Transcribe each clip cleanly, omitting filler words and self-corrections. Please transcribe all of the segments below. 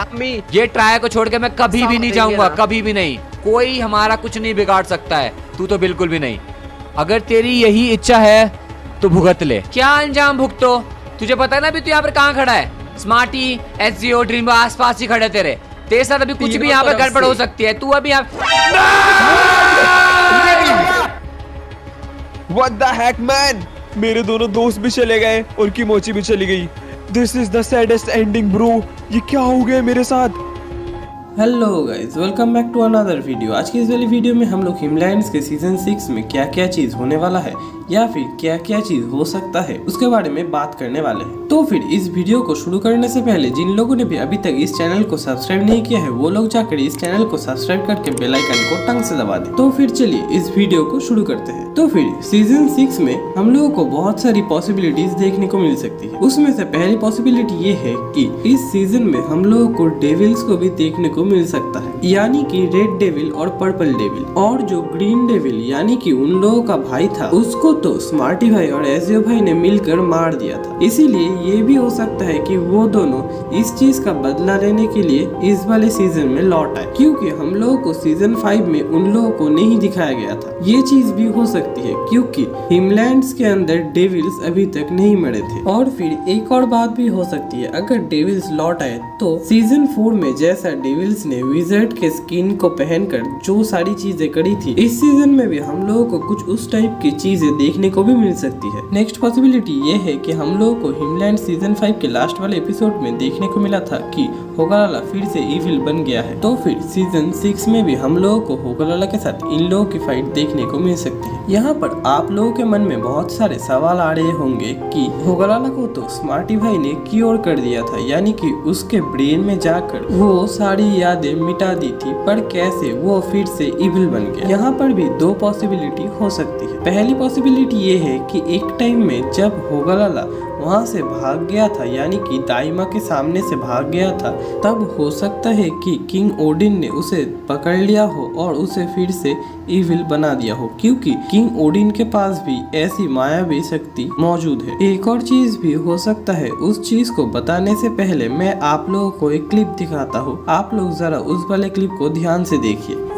नामी। ये ट्राई को छोड़ के मैं कभी भी नहीं जाऊंगा, कभी भी नहीं। कोई हमारा कुछ नहीं बिगाड़ सकता है, तू तो बिल्कुल भी नहीं। अगर तेरी यही इच्छा है तो भुगत ले। क्या अंजाम भुगतो? तुझे पता है ना अभी तू यहाँ पर कहाँ खड़ा है? स्मार्टी, एसजीओ, ड्रीम आसपास ही खड़े तेरे साथ अभी कुछ भी यहाँ पर गड़बड़ हो सकती है। तू अभी यहाँ What the heck man? मेरे दोनों दोस्त भी चले गए और किमोची भी चली गई। This is the saddest ending bro। ये क्या हो गया मेरे साथ? Hello guys, welcome back to another video. आज की इस वाली वीडियो में हम लोग हिमलैंड्स के सीजन 6 में क्या क्या चीज होने वाला है या फिर क्या क्या चीज हो सकता है उसके बारे में बात करने वाले हैं। तो फिर इस वीडियो को शुरू करने से पहले जिन लोगों ने भी अभी तक इस चैनल को सब्सक्राइब नहीं किया है वो लोग जाकर इस चैनल को सब्सक्राइब करके बेल आइकन को टंग से दबा दें। तो फिर चलिए इस वीडियो को शुरू करते हैं। तो फिर सीजन 6 में हम लोगों को बहुत सारी पॉसिबिलिटीज देखने को मिल सकती है। उसमें से पहली पॉसिबिलिटी ये है कि इस सीजन में हम लोगों को डेविल्स को भी देखने को मिल सकता है, यानी कि रेड डेविल और पर्पल डेविल। और जो ग्रीन डेविल यानी कि उन लोगों का भाई था उसको तो स्मार्टी भाई और एजियो भाई ने मिलकर मार दिया था। इसीलिए ये भी हो सकता है कि वो दोनों इस चीज का बदला लेने के लिए इस वाले सीजन में लौट आए, क्योंकि हम लोगों को सीजन 5 में उन लोगों को नहीं दिखाया गया था। ये चीज भी हो सकती है क्योंकि हिमलैंड्स के अंदर डेविल्स अभी तक नहीं मरे थे। और फिर एक और बात भी हो सकती है, अगर डेविल्स लौट आए तो सीजन 4 में जैसा डेविल्स ने विज़र्ड के स्किन को पहनकर जो सारी चीजें करी थी, इस सीजन में भी हम लोगों को कुछ उस टाइप की चीजें देखने को भी मिल सकती है। नेक्स्ट पॉसिबिलिटी ये है कि हम लोगों को हिमलैंड सीजन 5 के लास्ट वाले एपिसोड में देखने को मिला था कि होगालाला फिर से इविल बन गया है। तो फिर सीजन 6 में भी हम लोगों को होगालाला के साथ इन लोगों की फाइट देखने को मिल सकती है। यहाँ पर आप लोगों के मन में बहुत सारे सवाल आ रहे होंगे कि होगालाला को तो स्मार्टी भाई ने क्योर कर दिया था, यानी कि उसके ब्रेन में जाकर वो सारी यादें मिटा दी थी, पर कैसे वो फिर से इविल बन गया। यहाँ पर भी दो पॉसिबिलिटी हो सकती है। पहली पॉसिबिलिटी ये है कि एक टाइम में जब होगालाला वहाँ से भाग गया था, यानी कि दाइमा के सामने से भाग गया था, तब हो सकता है कि किंग ओडिन ने उसे पकड़ लिया हो और उसे फिर से इविल बना दिया हो, क्योंकि किंग ओडिन के पास भी ऐसी मायावी शक्ति मौजूद है। एक और चीज भी हो सकता है। उस चीज को बताने से पहले मैं आप लोगों को एक क्लिप दिखाता हूँ। आप लोग जरा उस वाले क्लिप को ध्यान से देखिए।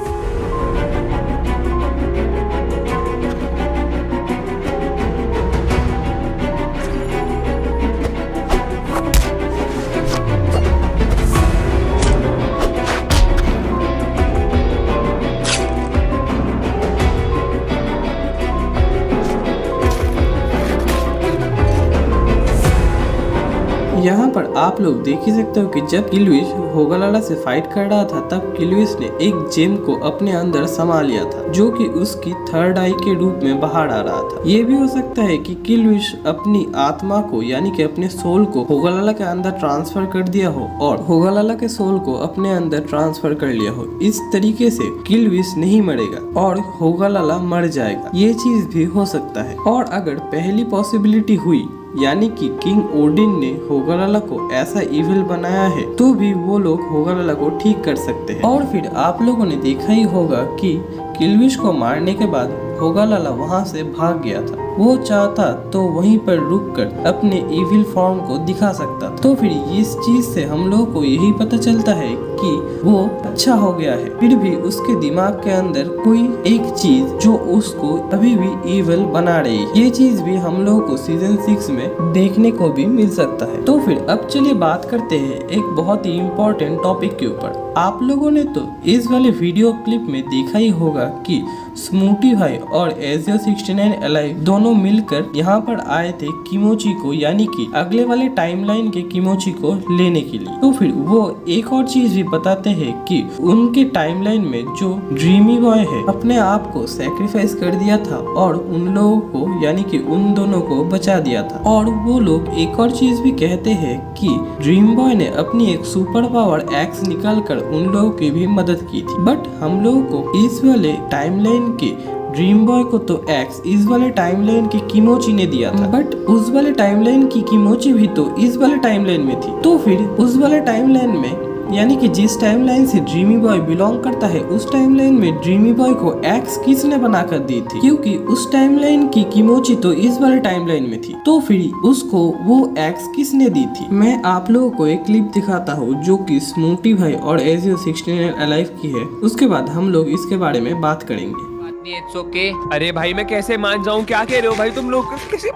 यहाँ पर आप लोग देख ही सकते हो कि जब किलविश होगालाला से फाइट कर रहा था तब किलविश ने एक जेम को अपने अंदर समा लिया था, जो कि उसकी थर्ड आई के रूप में बाहर आ रहा था। ये भी हो सकता है कि किलविश अपनी आत्मा को यानी कि अपने सोल को होगालाला के अंदर ट्रांसफर कर दिया हो और होगालाला के सोल को अपने अंदर ट्रांसफर कर लिया हो। इस तरीके से किलविश नहीं मरेगा और होगालाला मर जाएगा। ये चीज भी हो सकता है। और अगर पहली पॉसिबिलिटी हुई, यानी कि किंग ओडिन ने होगालाला को ऐसा इविल बनाया है, तो भी वो लोग होगालाला को ठीक कर सकते हैं। और फिर आप लोगों ने देखा ही होगा कि किलविश को मारने के बाद होगालाला वहां से भाग गया था। वो चाहता तो वहीं पर रुककर अपने इविल फॉर्म को दिखा सकता था। तो फिर इस चीज से हम लोगों को यही पता चलता है कि वो अच्छा हो गया है, फिर भी उसके दिमाग के अंदर कोई एक चीज जो उसको अभी भी इविल बना रही है। ये चीज भी हम लोगों को सीजन 6 में देखने को भी मिल सकता है। तो फिर अब चलिए बात करते हैं एक बहुत ही इम्पोर्टेंट टॉपिक के ऊपर। आप लोगों ने तो इस वाले वीडियो क्लिप में देखा ही होगा कि स्मूटी भाई और एजियो 69 अलाइव दोनों मिलकर यहाँ पर आए थे किमोची को, यानी कि अगले वाले टाइमलाइन के किमोची को लेने के लिए। तो फिर वो एक और चीज भी बताते हैं कि उनके टाइमलाइन में जो ड्रीमी बॉय है अपने आप को सैक्रिफाइस कर दिया था और उन लोगों को यानी कि उन दोनों को बचा दिया था। और वो लोग एक और चीज भी कहते हैं कि ड्रीम बॉय ने अपनी एक सुपर पावर एक्स निकाल कर उन लोगों की भी मदद की थी। बट हम लोगों को इस वाले टाइमलाइन के ड्रीम बॉय को तो एक्स इस वाले टाइमलाइन की किमोची ने दिया था, बट उस वाले टाइमलाइन की किमोची भी तो इस वाले टाइमलाइन में थी। तो फिर उस वाले टाइमलाइन में यानी कि जिस टाइमलाइन से ड्रीमी बॉय बिलोंग करता है उस टाइमलाइन में ड्रीमी बॉय को एक्स किसने बनाकर दी थी, क्योंकि उस टाइमलाइन की किमोची तो इस वाले टाइमलाइन में थी, तो फिर उसको वो एक्स किसने दी थी। मैं आप लोगों को एक क्लिप दिखाता हूँ जो कि स्मूटी भाई और एजियो 69 अलाइव की है, उसके बाद हम लोग इसके बारे में बात करेंगे। It's okay. अरे भाई मैं कैसे मान जाऊं, क्या कह रहे हो भाई तुम लोग, किसी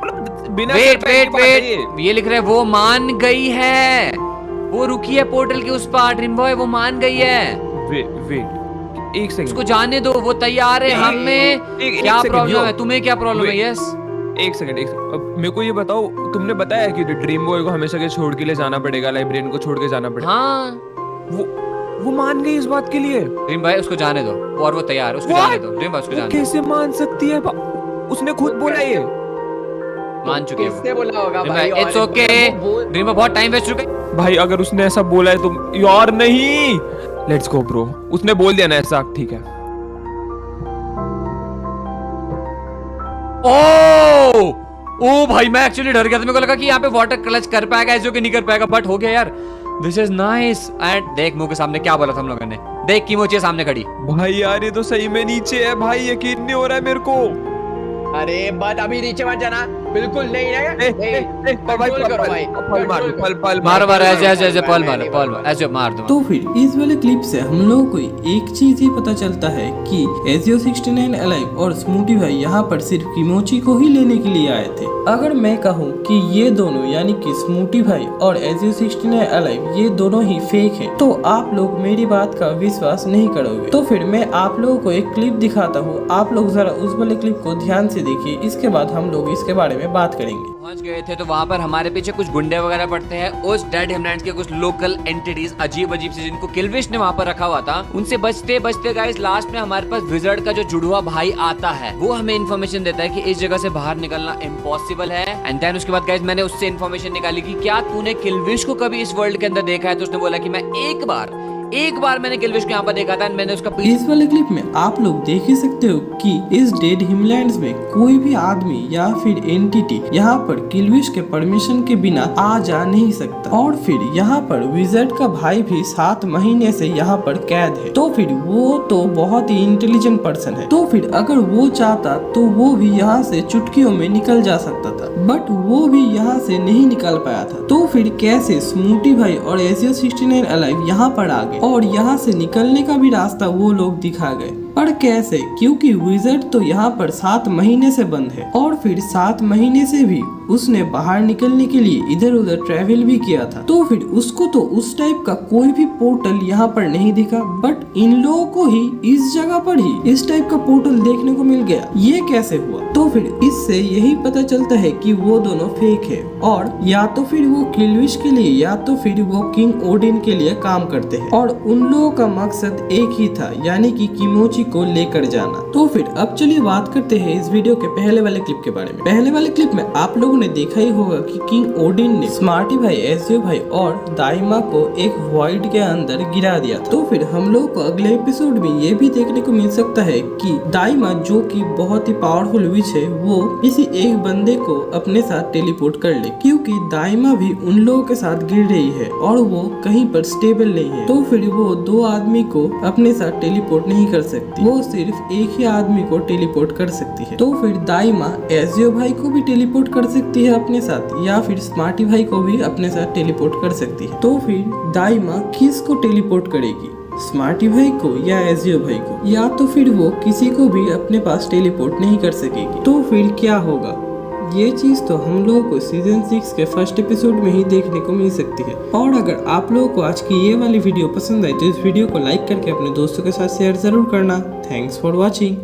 बिना वेट ये लिख रहे हैं वो मान गई है, वो रुकी है पोर्टल के उस पार, ड्रीम बॉय वो मान गई है। वेट एक सेकंड, उसको जाने दो, वो तैयार है। हमें क्या प्रॉब्लम है, तुम्हें क्या प्रॉब्लम है? यस एक सेकंड अब मेरे को ये बताओ, तुमने बताया कि ड्रीम बॉय को हमेशा के छोड़ के ले जाना पड़ेगा, लाइब्रेरियन को छोड़ के जाना पड़ेगा। हाँ वो मान गई इस बात के लिए। ड्रीम भाई उसको जाने दो, और वो तैयार है, उसको जाने दो। ड्रीम भाई उसको जाने दो। कैसे मान सकती है, उसने खुद बोला ये मान चुके हैं। किसने बोला होगा भाई? इट्स ओके ड्रीम भाई, बहुत टाइम वेस्ट हो गया भाई। अगर उसने ऐसा बोला है तो यार नहीं, लेट्स गो ब्रो, उसने बोल दिया ना ऐसा, ठीक है। ओ भाई मैं एक्चुअली डर गया था, मेरे को लगा कि यहाँ पे वाटर क्लच कर पाएगा ऐसे कि नहीं कर पाएगा, बट हो गया यार। This is nice. एंड देख मुंह के सामने क्या बोला था हम लोगों ने, देख किमोची सामने खड़ी। भाई यार ये तो सही में नीचे है भाई, यकीन नहीं हो रहा है मेरे को। अरे बट अभी नीचे मत जाना, बिल्कुल नहीं है। मारो ऐसे मार दो। तो फिर इस वाले क्लिप से हम लोगों को एक चीज ही पता चलता है कि एजियो 69 अलाइव और स्मूटी भाई यहाँ पर सिर्फ किमोची को ही लेने के लिए आए थे। अगर मैं कहूँ कि ये दोनों यानी कि स्मूटी भाई और एजियो 69 अलाइव ये दोनों ही फेक है, तो आप लोग मेरी बात का विश्वास नहीं करोगे। तो फिर मैं आप लोगों को एक क्लिप दिखाता हूँ, आप लोग जरा उस वाले क्लिप को ध्यान से देखिए, इसके बाद हम लोग इसके बारे में बात करेंगे। पहुंच गए थे तो वहाँ पर हमारे पीछे कुछ गुंडे वगैरह पड़ते हैं, उस डेड हिमलैंड्स के कुछ लोकल एंटिटीज अजीब से जिनको किलविश ने वहाँ पर रखा हुआ था, उनसे बचते बचते गाइस लास्ट में हमारे पास विजर्ड का जो जुड़वा भाई आता है, वो हमें इन्फॉर्मेशन देता है कि इस जगह से बाहर निकलना इम्पॉसिबल है। एंड देन उसके बाद गाइस मैंने उससे इन्फॉर्मेशन निकाली कि क्या तूने किलविश को कभी इस वर्ल्ड के अंदर देखा है, तो उसने बोला कि मैं एक बार मैंने किलविश को यहाँ पर देखा था। मैंने उसका इस वाले क्लिप में आप लोग देख ही सकते हो कि इस डेड हिमलैंड्स में कोई भी आदमी या फिर एंटिटी यहाँ पर किलविश के परमिशन के बिना आ जा नहीं सकता, और फिर यहाँ पर विजर्ड का भाई भी 7 महीने से यहाँ पर कैद है। तो फिर वो तो बहुत ही इंटेलिजेंट पर्सन है, तो फिर अगर वो चाहता तो वो भी यहाँ से चुटकियों में निकल जा सकता था, बट वो भी यहाँ से नहीं निकल पाया था। तो फिर कैसे स्मूटी भाई और एजियो 69 अलाइव यहाँ पर आ गए और यहाँ से निकलने का भी रास्ता वो लोग दिखा गए, पर कैसे? क्योंकि विजर्ड तो यहाँ पर 7 महीने से बंद है, और फिर 7 महीने से भी उसने बाहर निकलने के लिए इधर उधर ट्रैवल भी किया था, तो फिर उसको तो उस टाइप का कोई भी पोर्टल यहाँ पर नहीं दिखा, बट इन लोगों को ही इस जगह पर ही इस टाइप का पोर्टल देखने को मिल गया। ये कैसे हुआ? तो फिर इससे यही पता चलता है कि वो दोनों फेक है, और या तो फिर वो किलविश के लिए या तो फिर वो किंग ओडिन के लिए काम करते हैं, और उन लोगों का मकसद एक ही था, यानी कि किमोची को लेकर जाना। तो फिर अब चलिए बात करते हैं इस वीडियो के पहले वाले क्लिप के बारे में। पहले वाले क्लिप में आप लोगों ने देखा ही होगा कि किंग ओडिन ने स्मार्टी भाई, एजियो भाई और दाइमा को एक वॉइड के अंदर गिरा दिया। तो फिर हम लोग को अगले एपिसोड में ये भी देखने को मिल सकता है कि दाइमा जो कि बहुत ही पावरफुल विच है, वो किसी एक बंदे को अपने साथ टेलीपोर्ट कर ले, क्योंकि दाइमा भी उन लोगों के साथ गिर रही है और वो कहीं पर स्टेबल नहीं है। तो फिर वो 2 आदमी को अपने साथ टेलीपोर्ट नहीं कर सकती, वो सिर्फ एक ही आदमी को टेलीपोर्ट कर सकती है। तो फिर दाइमा एजियो भाई को भी टेलीपोर्ट कर सकती है अपने साथ, या फिर स्मार्टी भाई को भी अपने साथ टेलीपोर्ट कर सकती है। तो फिर दाइमा किस को टेलीपोर्ट करेगी, स्मार्टी भाई को या एजियो भाई को? या तो फिर वो किसी को भी अपने पास टेलीपोर्ट नहीं कर सकेगी। तो फिर क्या होगा? ये चीज तो हम लोगों को सीजन 6 के फर्स्ट एपिसोड में ही देखने को मिल सकती है। और अगर आप लोगों को आज की ये वाली वीडियो पसंद आई तो इस वीडियो को लाइक करके अपने दोस्तों के साथ शेयर जरूर करना। Thanks for watching.